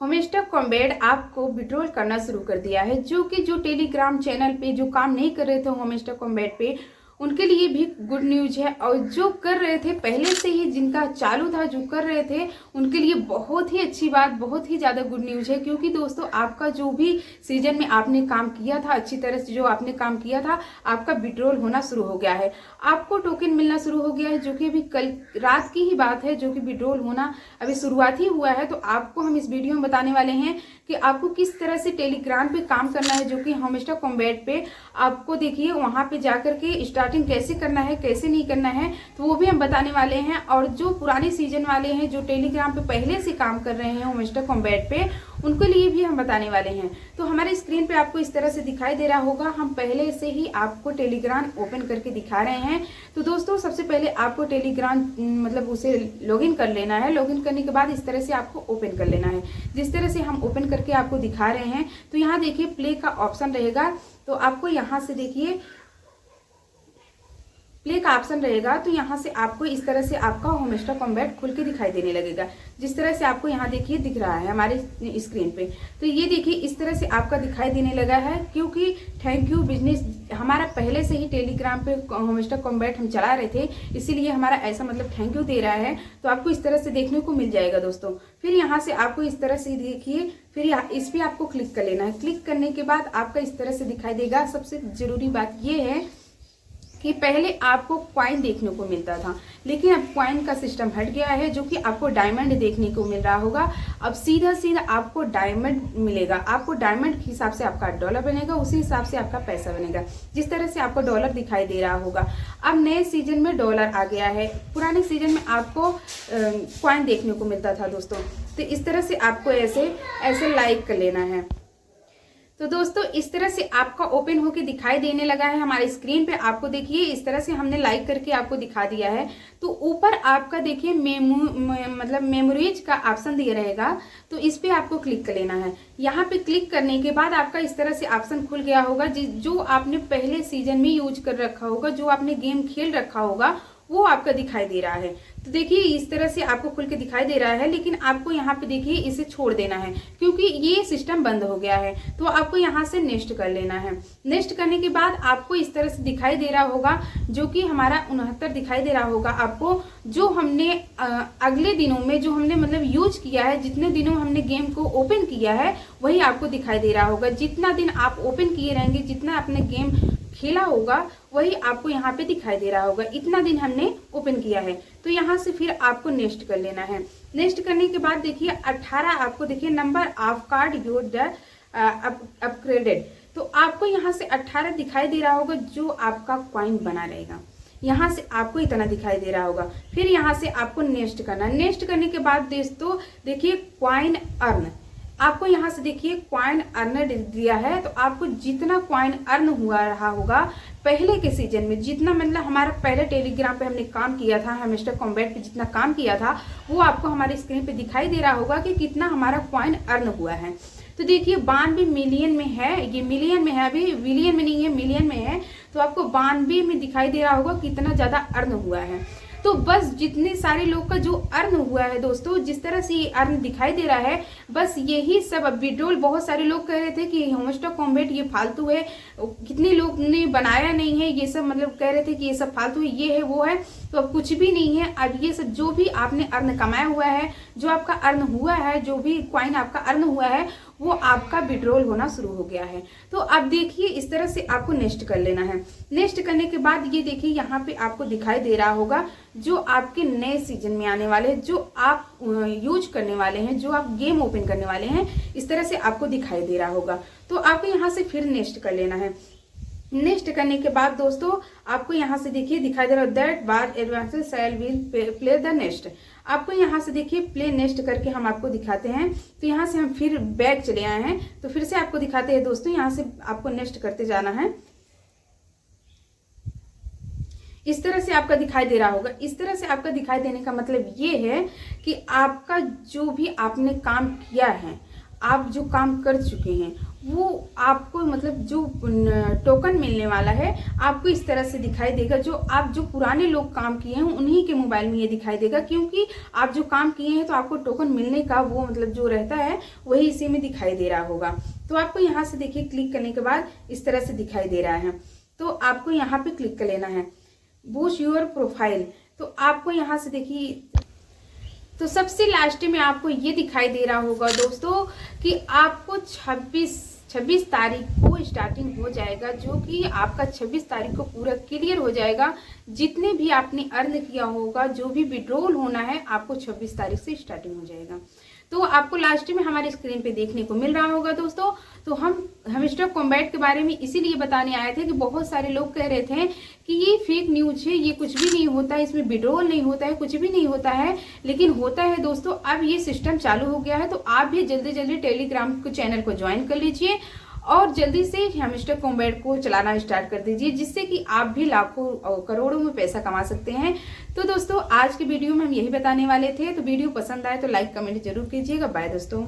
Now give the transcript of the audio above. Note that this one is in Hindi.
होमस्टक कॉम्बैट आपको विड्रॉल करना शुरू कर दिया है, जो टेलीग्राम चैनल पे जो काम नहीं कर रहे थे होमस्टक कॉम्बैट पे उनके लिए भी गुड न्यूज है। और जो कर रहे थे पहले से ही, जिनका चालू था, जो कर रहे थे, उनके लिए बहुत ही अच्छी बात, बहुत ही ज़्यादा गुड न्यूज है। क्योंकि दोस्तों आपका जो भी सीजन में आपने काम किया था, अच्छी तरह से जो आपने काम किया था, आपका विड्रॉल होना शुरू हो गया है, आपको टोकन मिलना शुरू हो गया है, जो कि अभी कल रात की ही बात है, जो कि विड्रॉल होना अभी शुरुआत ही हुआ है। तो आपको हम इस वीडियो में बताने वाले हैं कि आपको किस तरह से टेलीग्राम पे काम करना है, जो कि होमस्टक कॉम्बैट पे आपको देखिए वहां पे जाकर के स्टार्टिंग कैसे करना है, कैसे नहीं करना है, तो वो भी हम बताने वाले हैं। और जो पुराने सीजन वाले हैं, जो टेलीग्राम पे पहले से काम कर रहे हैं होमस्टक कॉम्बैट पे, उनके लिए भी हम बताने वाले हैं। तो हमारे स्क्रीन पे आपको इस तरह से दिखाई दे रहा होगा, हम पहले से ही आपको टेलीग्राम ओपन करके दिखा रहे हैं। तो दोस्तों सबसे पहले आपको टेलीग्राम मतलब उसे लॉगिन कर लेना है। लॉगिन करने के बाद इस तरह से आपको ओपन कर लेना है, जिस तरह से हम ओपन करके आपको दिखा रहे हैं। तो यहाँ देखिए प्ले का ऑप्शन रहेगा, तो आपको यहाँ से देखिए प्ले का ऑप्शन रहेगा। तो यहाँ से आपको इस तरह से आपका होमस्टक कॉम्बैट खुल के दिखाई देने लगेगा, जिस तरह से आपको यहाँ देखिए दिख रहा है हमारे स्क्रीन पे। तो ये देखिए इस तरह से आपका दिखाई देने लगा है, क्योंकि थैंक यू बिजनेस हमारा पहले से ही टेलीग्राम पे होमस्टक कॉम्बैट हम चला रहे थे, इसीलिए हमारा ऐसा मतलब थैंक यू दे रहा है। तो आपको इस तरह से देखने को मिल जाएगा दोस्तों। फिर यहाँ से आपको इस तरह से देखिए, फिर इस पर आपको क्लिक कर लेना है। क्लिक करने के बाद आपका इस तरह से दिखाई देगा। सबसे जरूरी बात ये है कि पहले आपको कॉइन देखने को मिलता था, लेकिन अब कॉइन का सिस्टम हट गया है, जो कि आपको डायमंड देखने को मिल रहा होगा। अब सीधा सीधा आपको डायमंड मिलेगा। आपको डायमंड के हिसाब से आपका डॉलर बनेगा, उसी हिसाब से आपका पैसा बनेगा, जिस तरह से आपको डॉलर दिखाई दे रहा होगा। अब नए सीजन में डॉलर आ गया है, पुराने सीजन में आपको कॉइन देखने को मिलता था दोस्तों। तो इस तरह से आपको ऐसे लाइक कर लेना है। तो दोस्तों इस तरह से आपका ओपन होके दिखाई देने लगा है हमारे स्क्रीन पे। आपको देखिए इस तरह से हमने लाइक करके आपको दिखा दिया है। तो ऊपर आपका देखिए मतलब मेमोरीज का ऑप्शन दिया रहेगा, तो इस पे आपको क्लिक कर लेना है। यहाँ पे क्लिक करने के बाद आपका इस तरह से ऑप्शन खुल गया होगा, जो आपने पहले सीजन में यूज कर रखा होगा, जो आपने गेम खेल रखा होगा, वो आपका दिखाई दे रहा है। तो देखिए इस तरह से आपको खुल के दिखाई दे रहा है, लेकिन आपको यहाँ पे देखिए इसे छोड़ देना है, क्योंकि ये सिस्टम बंद हो गया है। तो आपको यहाँ से नेक्स्ट कर लेना है। नेक्स्ट करने के बाद आपको इस तरह से दिखाई दे रहा होगा, जो कि हमारा 69 दिखाई दे रहा होगा आपको, जो हमने अगले दिनों में जो हमने मतलब यूज किया है, जितने दिनों हमने गेम को ओपन किया है, वही आपको दिखाई दे रहा होगा। जितना दिन आप ओपन किए रहेंगे, जितना आपने गेम खेला होगा, वही आपको यहाँ पे दिखाई दे रहा होगा। इतना दिन हमने ओपन किया है। तो यहाँ से फिर आपको नेक्स्ट कर लेना है। नेक्स्ट करने के बाद देखिए 18 आपको देखिए number of card your upgraded. तो आपको यहाँ से 18 दिखाई दे रहा होगा, जो आपका कॉइन बना रहेगा। यहाँ से आपको इतना दिखाई दे रहा होगा। फिर यहाँ से आपको नेक्स्ट करना है। नेक्स्ट करने के बाद दोस्तों देखिए कॉइन अर्न, आपको यहाँ से देखिए कॉइन अर्नर दिया है। तो आपको जितना कॉइन अर्न हुआ रहा होगा पहले के सीजन में, जितना मतलब हमारा पहले टेलीग्राम पे हमने काम किया था, होमस्टक कॉम्बैट पे जितना काम किया था, वो आपको हमारे स्क्रीन पे दिखाई दे रहा होगा कि कितना हमारा कॉइन अर्न हुआ है। तो देखिए 92 मिलियन में है, ये मिलियन में है, अभी बिलियन में नहीं है, मिलियन में है। तो आपको 92 में दिखाई दे रहा होगा कितना ज्यादा अर्न हुआ है। तो बस जितने सारे लोग का जो अर्न हुआ है दोस्तों, जिस तरह से ये अर्न दिखाई दे रहा है, बस यही सब। अब विड्रॉल बहुत सारे लोग कह रहे थे कि होमस्टक कॉम्बैट ये फालतू है, कितने लोग ने बनाया नहीं है, ये सब मतलब कह रहे थे कि ये सब फालतू है, ये है वो है। तो अब कुछ भी नहीं है। अब ये सब जो भी आपने अर्न कमाया हुआ है, जो आपका अर्न हुआ है, जो भी कॉइन आपका अर्न हुआ है, वो आपका विड्रॉल होना शुरू हो गया है। तो अब देखिए इस तरह से आपको नेक्स्ट कर लेना है। नेक्स्ट करने के बाद ये देखिए यहाँ पे आपको दिखाई दे रहा होगा, जो आपके नए सीजन में आने वाले हैं, जो आप यूज करने वाले हैं, जो आप गेम ओपन करने वाले हैं, इस तरह से आपको दिखाई दे रहा होगा। तो आपको यहाँ से फिर नेक्स्ट कर लेना है। नेक्स्ट करने के बाद दोस्तों आपको यहाँ से देखिए दिखाई दे रहा है that bar advance shell will play the next. आपको यहाँ से देखिए प्ले नेक्स्ट करके हम आपको दिखाते हैं। तो यहाँ से हम फिर बैक चले आए हैं, तो फिर से आपको दिखाते हैं दोस्तों। यहाँ से आपको नेक्स्ट करते जाना है। इस तरह से आपका दिखाई दे रहा होगा। इस तरह से आपका दिखाई देने का मतलब ये है कि आपका जो भी आपने काम किया है, आप जो काम कर चुके हैं वो आपको मतलब जो टोकन मिलने वाला है आपको इस तरह से दिखाई देगा। जो पुराने लोग काम किए हैं उन्हीं के मोबाइल में ये दिखाई देगा, क्योंकि आप जो काम किए हैं तो आपको टोकन मिलने का वो मतलब जो रहता है वही इसी में दिखाई दे रहा होगा। तो आपको यहाँ से देखिए क्लिक करने के बाद इस तरह से दिखाई दे रहा है, तो आपको यहाँ पे क्लिक कर लेना है बूस्ट योर प्रोफाइल। तो आपको यहाँ से देखिए, तो सबसे लास्ट में आपको ये दिखाई दे रहा होगा दोस्तों कि आपको 26 तारीख को स्टार्टिंग हो जाएगा, जो कि आपका 26 तारीख को पूरा क्लियर हो जाएगा। जितने भी आपने अर्न किया होगा, जो भी विड्रॉल होना है, आपको 26 तारीख से स्टार्टिंग हो जाएगा। तो आपको लास्ट में हमारे स्क्रीन पे देखने को मिल रहा होगा दोस्तों। तो हम हैमस्टर कॉम्बैट के बारे में इसीलिए बताने आए थे कि बहुत सारे लोग कह रहे थे कि ये फेक न्यूज है, ये कुछ भी नहीं होता है, इसमें विड्रॉल नहीं होता है, कुछ भी नहीं होता है। लेकिन होता है दोस्तों, अब ये सिस्टम चालू हो गया है। तो आप भी जल्दी जल्दी टेलीग्राम को चैनल को ज्वाइन कर लीजिए और जल्दी से हैमस्टर कॉम्बैट को चलाना स्टार्ट कर दीजिए, जिससे कि आप भी लाखों और करोड़ों में पैसा कमा सकते हैं। तो दोस्तों आज की वीडियो में हम यही बताने वाले थे। तो वीडियो पसंद आए तो लाइक कमेंट जरूर कीजिएगा। बाय दोस्तों।